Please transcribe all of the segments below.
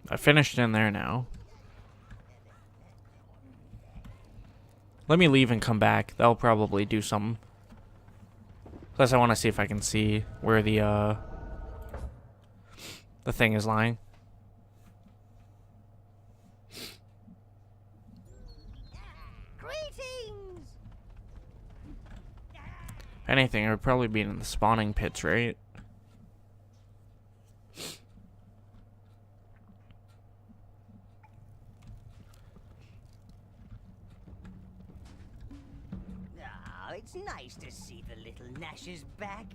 I finished in there now. Let me leave and come back. That'll probably do something. Plus, I want to see if I can see where the thing is lying. Greetings. If anything, it would probably be in the spawning pits, right? Oh, it's nice to see the little Nashers back.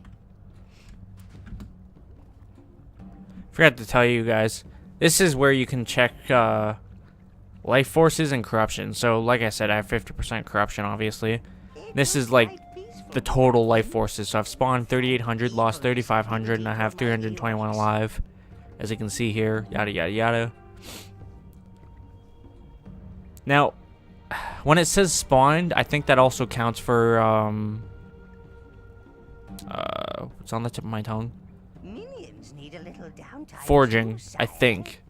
Forgot to tell you guys, this is where you can check life forces and corruption. So, like I said, I have 50% corruption, obviously. This is like the total life forces. So I've spawned 3,800, lost 3,500, and I have 321 alive. As you can see here, yada yada yada. Now, when it says spawned, I think that also counts for what's on the tip of my tongue? Minions need a little downtime. Forging, too, I sire. think.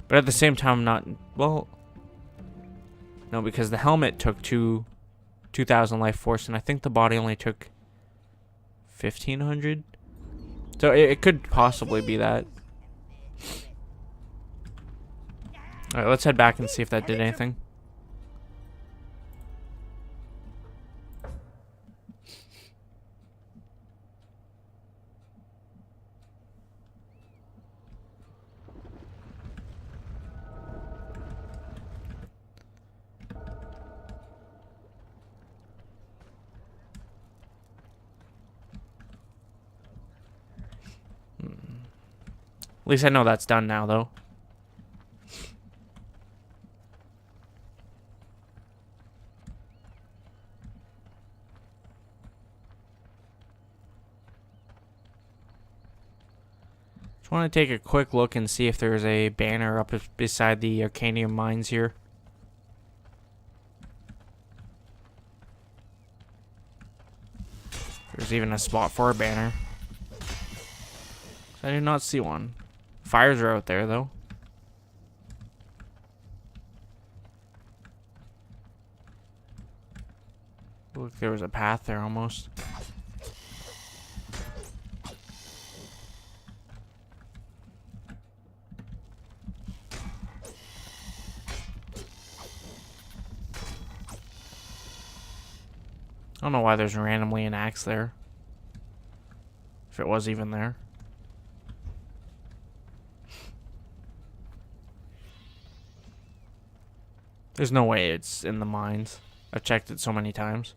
But at the same time, not well. No, because the helmet took 2,000 life force, and I think the body only took 1,500. So it could possibly be that. All right, let's head back and see if that did anything. At least I know that's done now, though. Just want to take a quick look and see if there's a banner up beside the Arcanium mines here. There's even a spot for a banner. I did not see one. Fires are out there, though. Look, there was a path there almost. I don't know why there's randomly an axe there. If it was even there. There's no way it's in the mines. I've checked it so many times.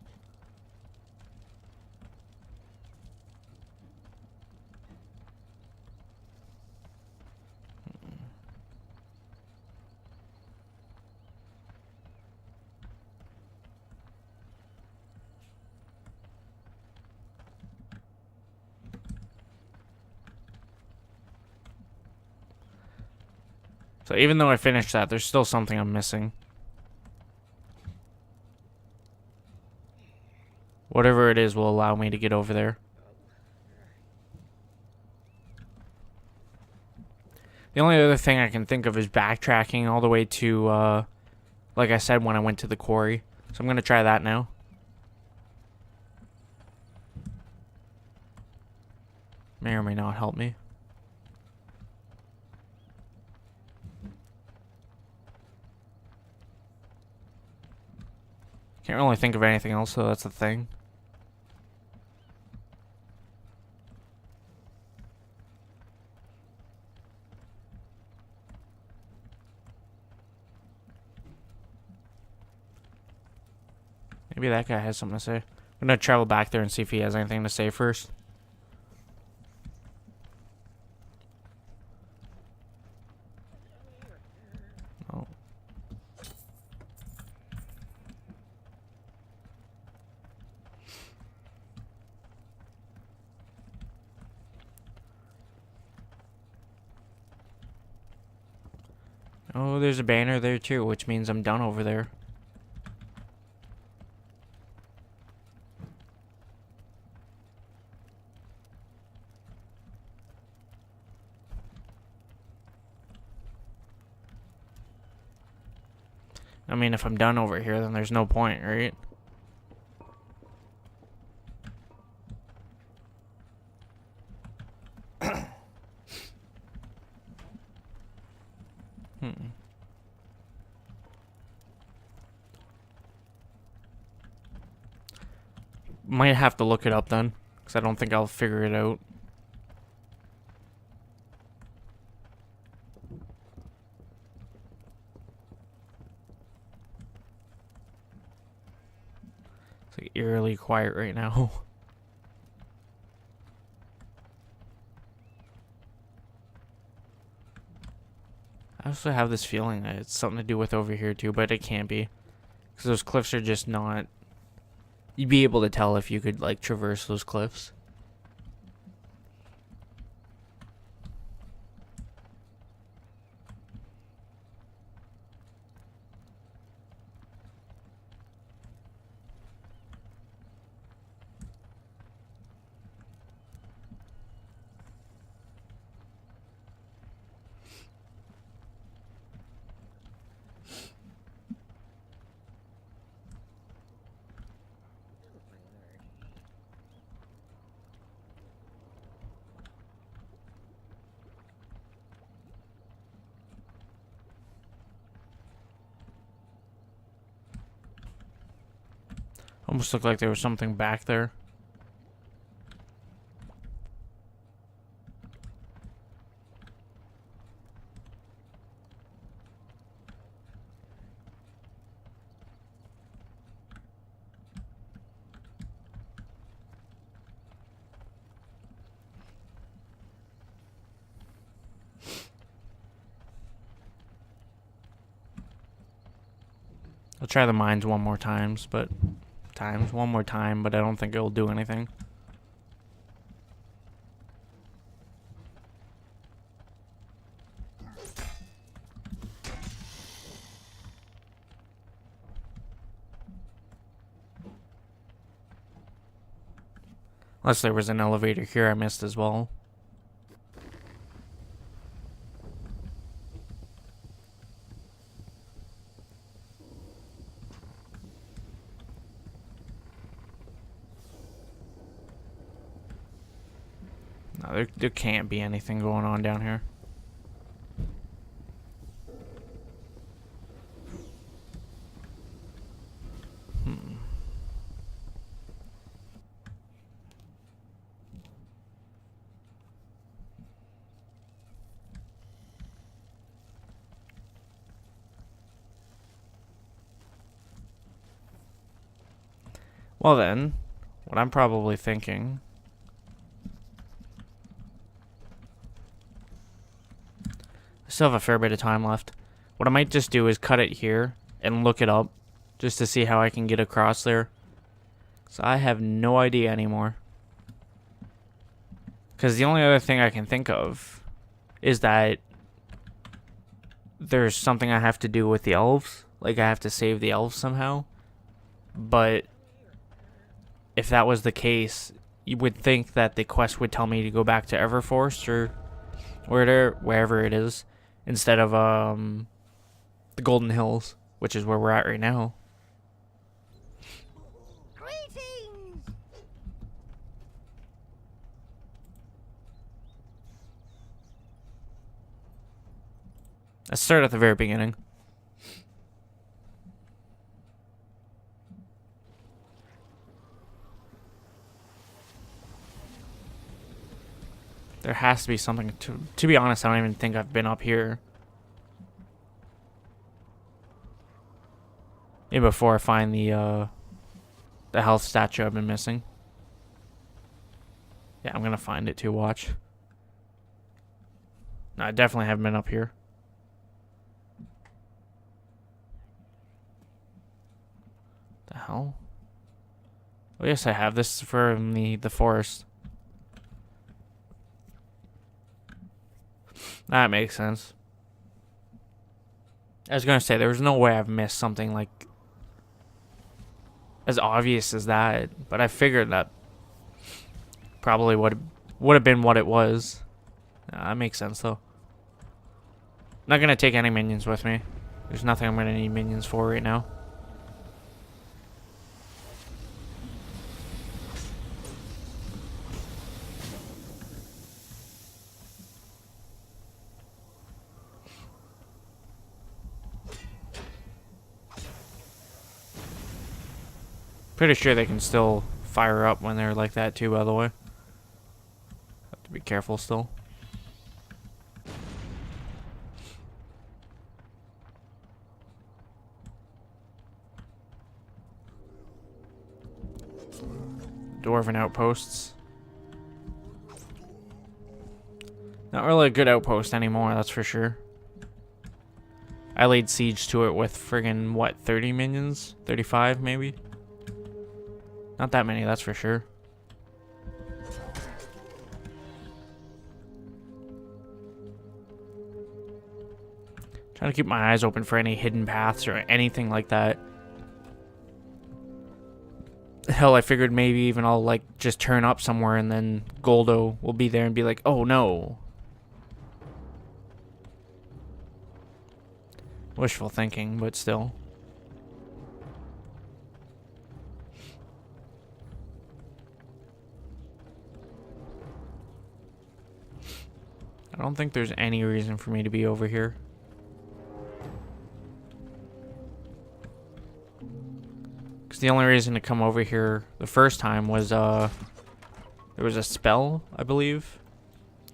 So even though I finished that, there's still something I'm missing. Whatever it is will allow me to get over there. The only other thing I can think of is backtracking all the way to, like I said, when I went to the quarry. So I'm going to try that now. May or may not help me. Can't really think of anything else, so that's the thing. Maybe that guy has something to say. I'm gonna travel back there and see if he has anything to say first. Oh. Oh, there's a banner there too, which means I'm done over there. I mean, if I'm done over here, then there's no point, right? Might have to look it up then, because I don't think I'll figure it out. It's like eerily quiet right now. I also have this feeling that it's something to do with over here too, but it can't be. Because those cliffs are just not... You'd be able to tell if you could, like, traverse those cliffs. Almost looked like there was something back there. I'll try the mines one more time, but I don't think it'll do anything. Unless there was an elevator here I missed as well. No, there can't be anything going on down here. Well then, what I'm probably thinking... I still have a fair bit of time left. What I might just do is cut it here and look it up just to see how I can get across there. So I have no idea anymore. Because the only other thing I can think of is that there's something I have to do with the elves. Like I have to save the elves somehow. But if that was the case, you would think that the quest would tell me to go back to Everforce or wherever it is, instead of the Golden Hills, which is where we're at right now. Greetings! Let's start at the very beginning. There has to be something to be honest, I don't even think I've been up here. Maybe before I find the health statue I've been missing. Yeah, I'm gonna find it too, watch. No, I definitely haven't been up here. The hell? Oh yes, I have. This is from the forest. That makes sense. I was gonna say, there was no way I've missed something like as obvious as that, but I figured that probably would have been what it was. That makes sense though. Not gonna take any minions with me. There's nothing I'm gonna need minions for right now. Pretty sure they can still fire up when they're like that too, by the way. Have to be careful still. Dwarven outposts. Not really a good outpost anymore, that's for sure. I laid siege to it with friggin' what, 30 minions? 35 maybe? Not that many, that's for sure. Trying to keep my eyes open for any hidden paths or anything like that. Hell, I figured maybe even I'll like just turn up somewhere and then Goldo will be there and be like, oh no. Wishful thinking, but still. I don't think there's any reason for me to be over here. Because the only reason to come over here the first time was, there was a spell, I believe.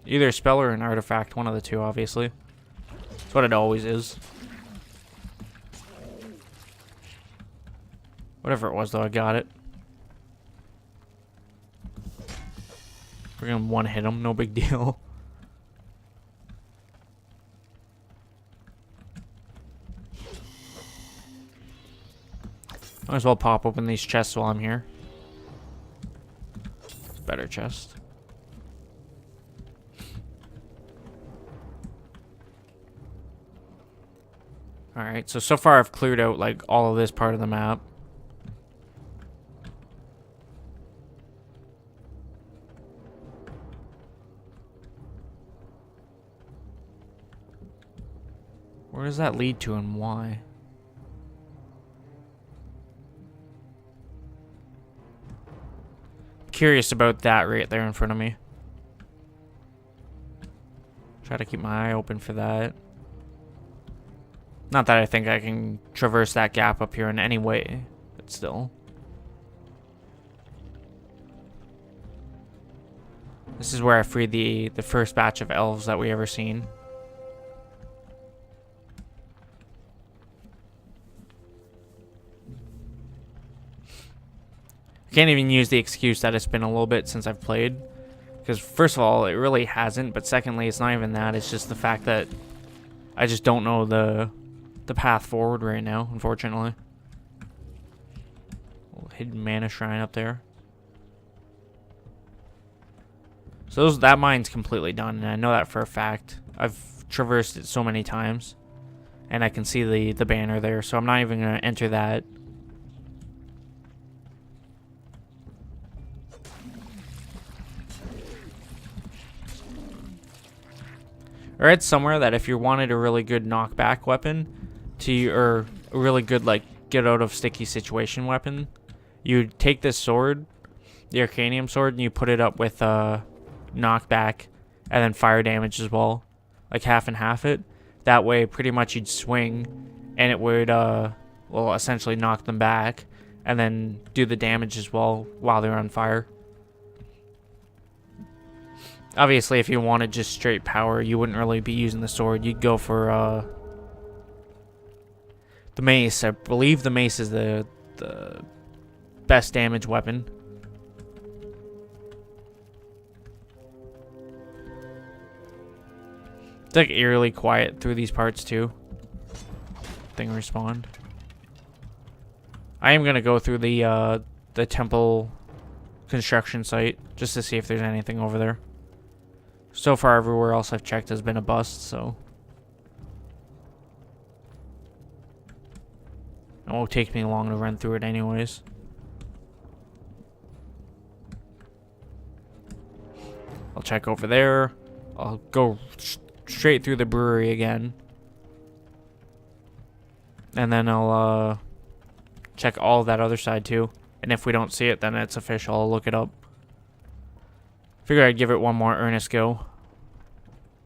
Either a spell or an artifact, one of the two, obviously. That's what it always is. Whatever it was, though, I got it. We're gonna one-hit him, no big deal. Might as well pop open these chests while I'm here. Better chest. Alright, so far I've cleared out like all of this part of the map. Where does that lead to and why? Curious about that right there in front of me. Try to keep my eye open for that. Not that I think I can traverse that gap up here in any way, but still. This is where I freed the first batch of elves that we ever seen. Can't even use the excuse that it's been a little bit since I've played, because first of all, it really hasn't, but secondly, it's not even that, it's just the fact that I just don't know the path forward right now, unfortunately. Little hidden mana shrine up there. So that mine's completely done, and I know that for a fact. I've traversed it so many times, and I can see the banner there, so I'm not even going to enter that. I read somewhere that if you wanted a really good knockback weapon, or a really good like get out of sticky situation weapon, you take this sword, the Arcanium sword, and you put it up with knockback and then fire damage as well, like half and half it. That way, pretty much you'd swing, and it would well essentially knock them back, and then do the damage as well while they're on fire. Obviously, if you wanted just straight power, you wouldn't really be using the sword. You'd go for the mace. I believe the mace is the best damage weapon. It's like eerily quiet through these parts too. Thing respawned. I am gonna go through the temple construction site just to see if there's anything over there. So far, everywhere else I've checked has been a bust, so it won't take me long to run through it anyways. I'll check over there. I'll go straight through the brewery again. And then I'll check all that other side too. And if we don't see it, then it's official. I'll look it up. Figured I'd give it one more earnest go.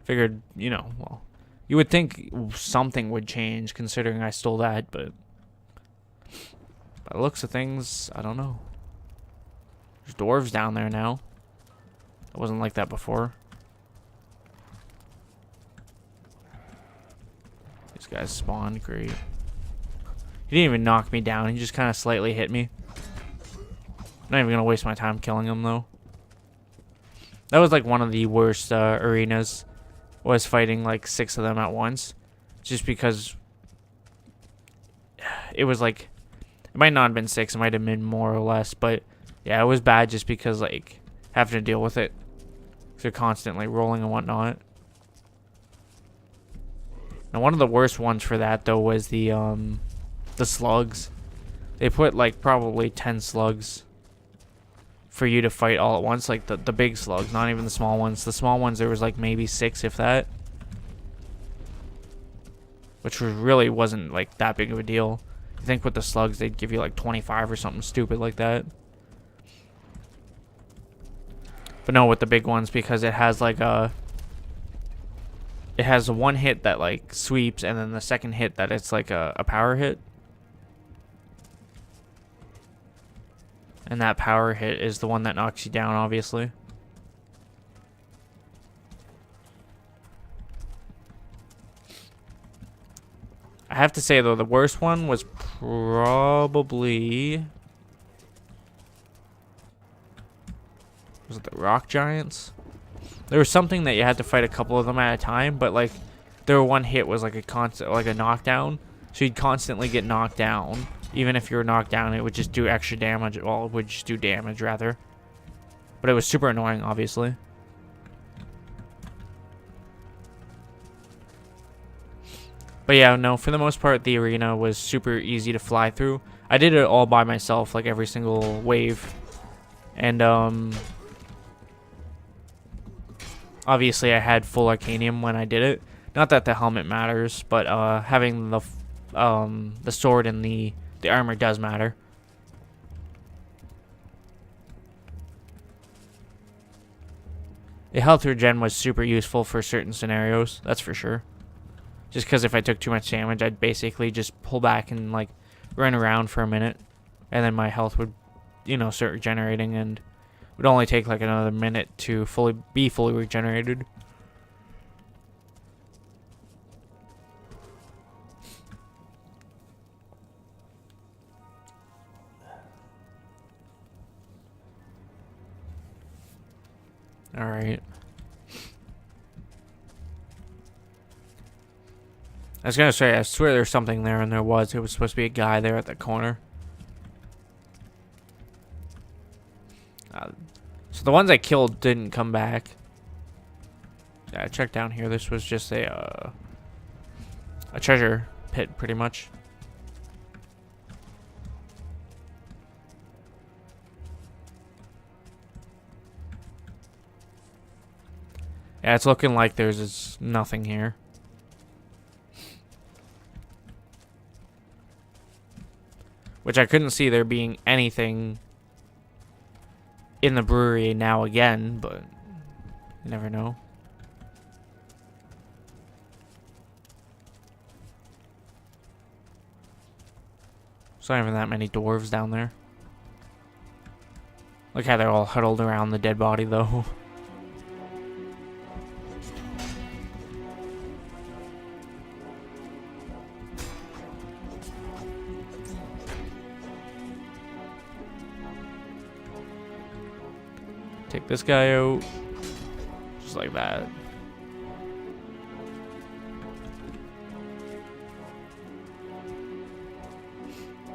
Figured, you know, well, you would think something would change considering I stole that, but by the looks of things, I don't know. There's dwarves down there now. It wasn't like that before. These guys spawned, great. He didn't even knock me down, he just kind of slightly hit me. I'm not even gonna waste my time killing him though. That was like one of the worst arenas, was fighting like 6 of them at once. Just because it was like, it might not have been 6, it might have been more or less, but yeah, it was bad just because like having to deal with it. They're constantly rolling and whatnot. Now one of the worst ones for that though was the slugs. They put like probably 10 slugs for you to fight all at once, like the big slugs, not even the small ones. The small ones there was like maybe 6 if that, which really wasn't like that big of a deal. I think with the slugs they'd give you like 25 or something stupid like that. But no, with the big ones, because it has like it has one hit that like sweeps, and then the second hit that it's like a power hit. And that power hit is the one that knocks you down, obviously. I have to say, though, the worst one was probably... Was it the rock giants? There was something that you had to fight a couple of them at a time, but, like, their one hit was like a constant, like a knockdown. So you'd constantly get knocked down. Even if you were knocked down, it would just do extra damage. Well, it would just do damage, rather. But it was super annoying, obviously. But yeah, no, for the most part, the arena was super easy to fly through. I did it all by myself, like every single wave. And, obviously I had full arcanium when I did it. Not that the helmet matters, but, having the sword and the armor does matter. The health regen was super useful for certain scenarios, that's for sure. Just because if I took too much damage, I'd basically just pull back and like run around for a minute, and then my health would, you know, start regenerating, and it would only take like another minute to be fully regenerated. Alright. I was gonna say, I swear there's something there, and there was. It was supposed to be a guy there at the corner. So the ones I killed didn't come back. Yeah, check down here. This was just a treasure pit, pretty much. Yeah, it's looking like there's nothing here. Which I couldn't see there being anything in the brewery now again, but you never know. There's not even that many dwarves down there. Look how they're all huddled around the dead body, though. Take this guy out. Just like that.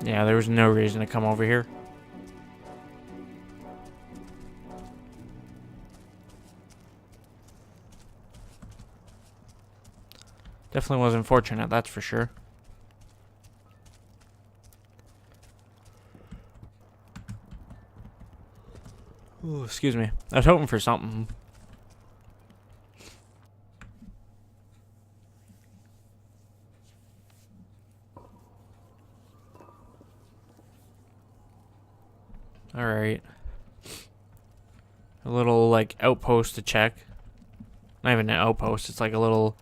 Yeah, there was no reason to come over here. Definitely was unfortunate, that's for sure. Ooh, excuse me. I was hoping for something. Alright. A little, like, outpost to check. Not even an outpost, it's like a little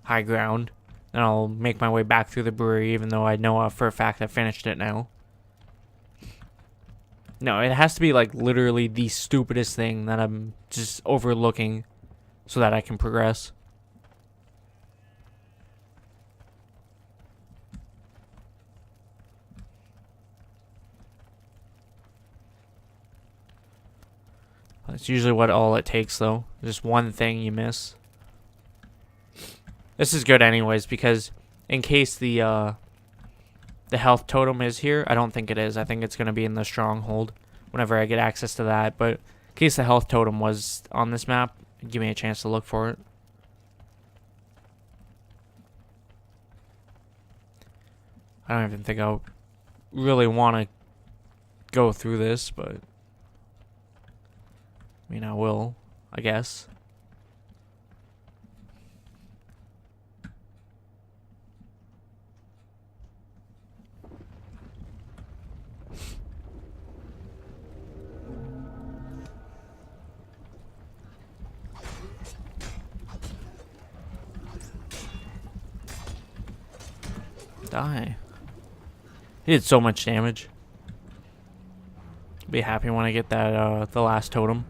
high ground. And I'll make my way back through the brewery, even though I know for a fact I finished it now. No, it has to be, like, literally the stupidest thing that I'm just overlooking so that I can progress. That's usually what all it takes, though. Just one thing you miss. This is good anyways, because in case the health totem is here, I don't think it is. I think it's going to be in the stronghold whenever I get access to that. But in case the health totem was on this map, give me a chance to look for it. I don't even think I'll really want to go through this, but I mean, I will, I guess. Die. He did so much damage. Be happy when I get that the last totem.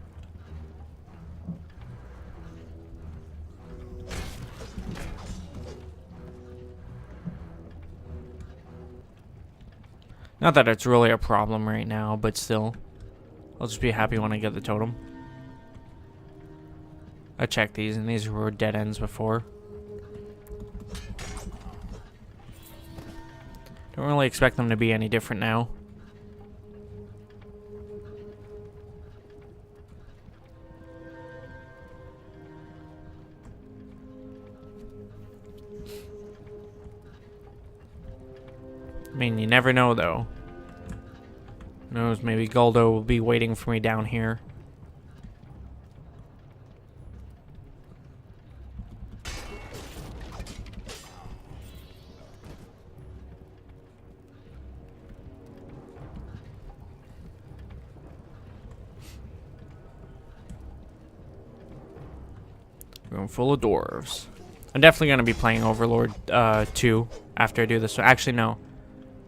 Not that it's really a problem right now, but still. I'll just be happy when I get the totem. I checked these, and these were dead ends before. Don't really expect them to be any different now. I mean, you never know, though. Who knows, maybe Goldo will be waiting for me down here. Room full of dwarves. I'm definitely going to be playing Overlord 2 after I do this. So actually, no.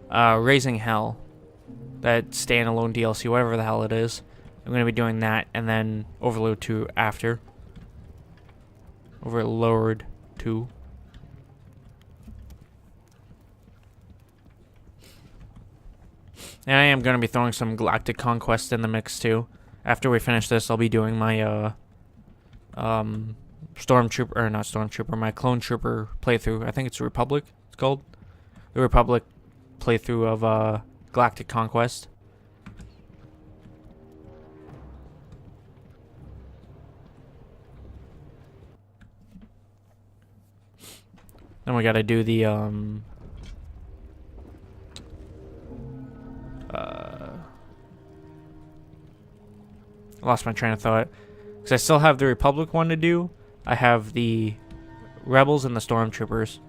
Raising Hell. That standalone DLC, whatever the hell it is. I'm going to be doing that, and then Overlord 2 after. Overlord 2. And I am going to be throwing some Galactic Conquest in the mix, too. After we finish this, I'll be doing my, Stormtrooper, or not Stormtrooper, my Clone Trooper playthrough. I think it's Republic, it's called. The Republic playthrough of Galactic Conquest. Then we gotta do the, I lost my train of thought. Because I still have the Republic one to do. I have the Rebels and the Stormtroopers.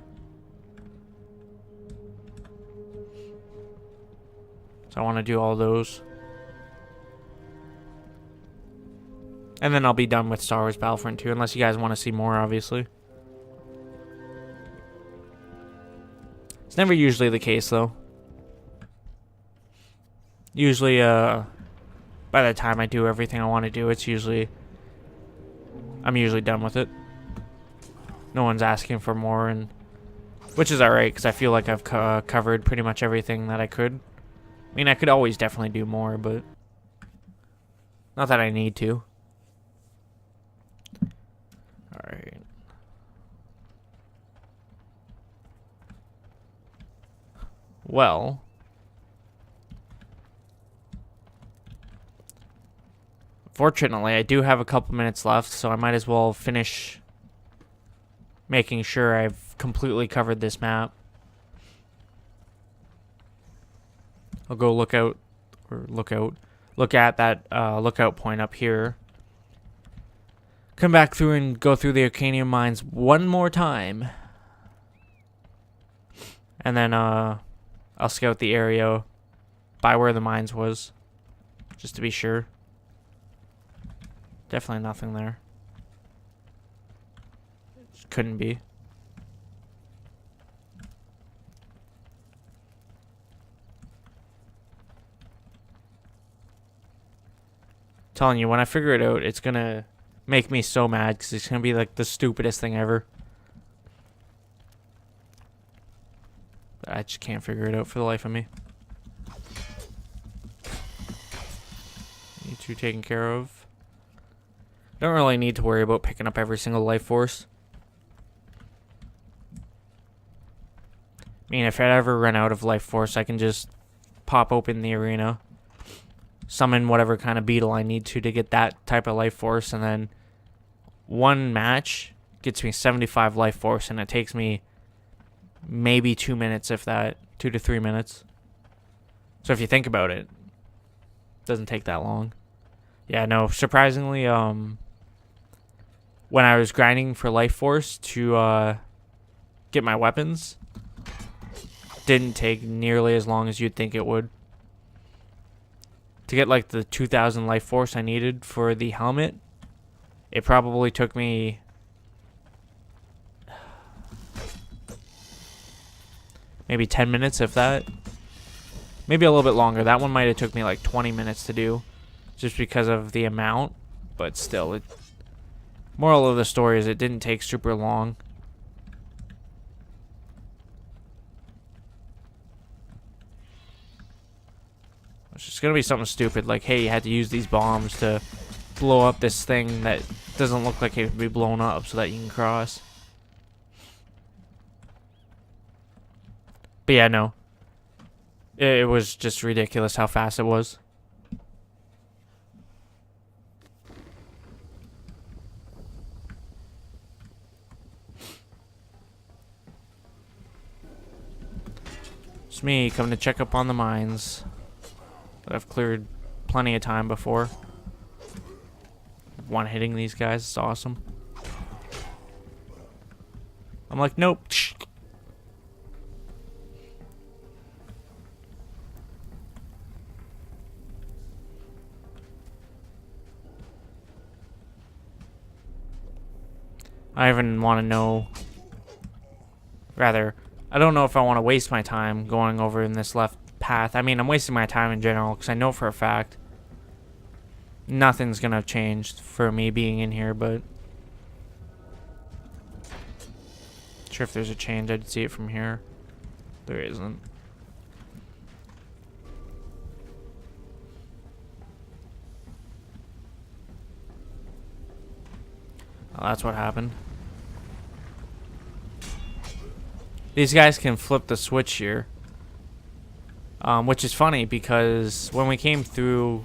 So I want to do all those. And then I'll be done with Star Wars Battlefront 2, unless you guys want to see more, obviously. It's never usually the case, though. Usually, by the time I do everything I want to do, it's usually... I'm usually done with it. No one's asking for more, and which is alright, because I feel like I've covered pretty much everything that I could. I mean, I could always definitely do more, but not that I need to. Alright. Well... Fortunately, I do have a couple minutes left, so I might as well finish making sure I've completely covered this map. I'll go look at that lookout point up here. Come back through and go through the Arcanium mines one more time. And then I'll scout the area by where the mines was. just to be sure. Definitely nothing there. Couldn't be. Telling you, when I figure it out, it's gonna make me so mad because it's gonna be like the stupidest thing ever. I just can't figure it out for the life of me. You two taken care of. Don't really need to worry about picking up every single life force. I mean, if I ever run out of life force, I can just pop open the arena, summon whatever kind of beetle I need to get that type of life force, and then one match gets me 75 life force, and it takes me maybe 2 minutes, if that, 2 to 3 minutes. So if you think about it, doesn't take that long. Yeah, no, surprisingly, when I was grinding for life force to get my weapons, didn't take nearly as long as you'd think it would. To get like the 2,000 life force I needed for the helmet, it probably took me maybe 10 minutes, if that. Maybe a little bit longer. That one might have took me like 20 minutes to do, just because of the amount. But still, moral of the story is it didn't take super long. It's just gonna be something stupid like, hey, you had to use these bombs to blow up this thing that doesn't look like it would be blown up so that you can cross. But yeah, no. It was just ridiculous how fast it was. It's me coming to check up on the mines that I've cleared plenty of time before. One hitting these guys, it's awesome. I'm like, nope. I even want to know, rather, I don't know if I want to waste my time going over in this left path. I mean, I'm wasting my time in general because I know for a fact nothing's going to have changed for me being in here, but not sure if there's a change. I'd see it from here. There isn't. Oh, that's what happened. These guys can flip the switch here. Which is funny because when we came through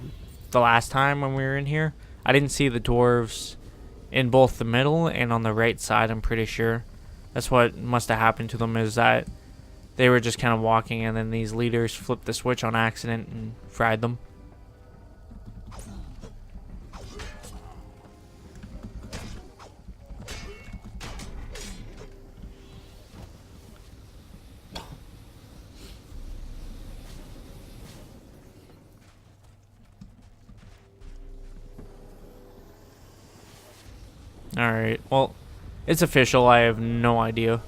the last time when we were in here, I didn't see the dwarves in both the middle and on the right side, I'm pretty sure. That's what must have happened to them, is that they were just kind of walking and then these leaders flipped the switch on accident and fried them. Alright, well, it's official. I have no idea.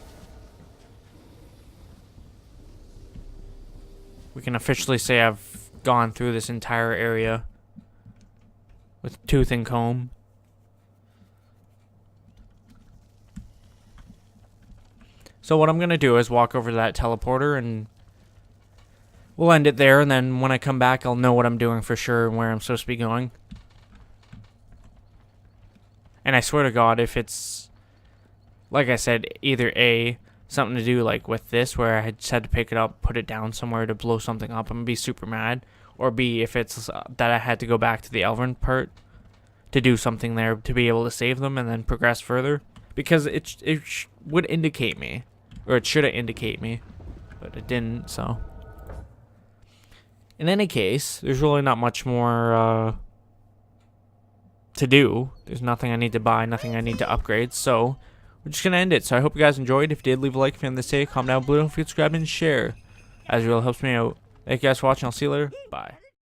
We can officially say I've gone through this entire area with tooth and comb. So what I'm going to do is walk over to that teleporter and we'll end it there, and then when I come back I'll know what I'm doing for sure and where I'm supposed to be going. And I swear to God, if it's, like I said, either A, something to do like with this, where I just had to pick it up, put it down somewhere to blow something up, I'm going to be super mad. Or B, if it's that I had to go back to the Elven part to do something there to be able to save them and then progress further. Because it would indicate me, or it should have indicate me, but it didn't, so. In any case, there's really not much more to do. There's nothing I need to buy, nothing I need to upgrade, so we're just gonna end it. So I hope you guys enjoyed. If you did, leave a like if you enjoyed this day, comment down below, don't forget to subscribe and share, as it really helps me out. Thank you guys for watching. I'll see you later. Bye.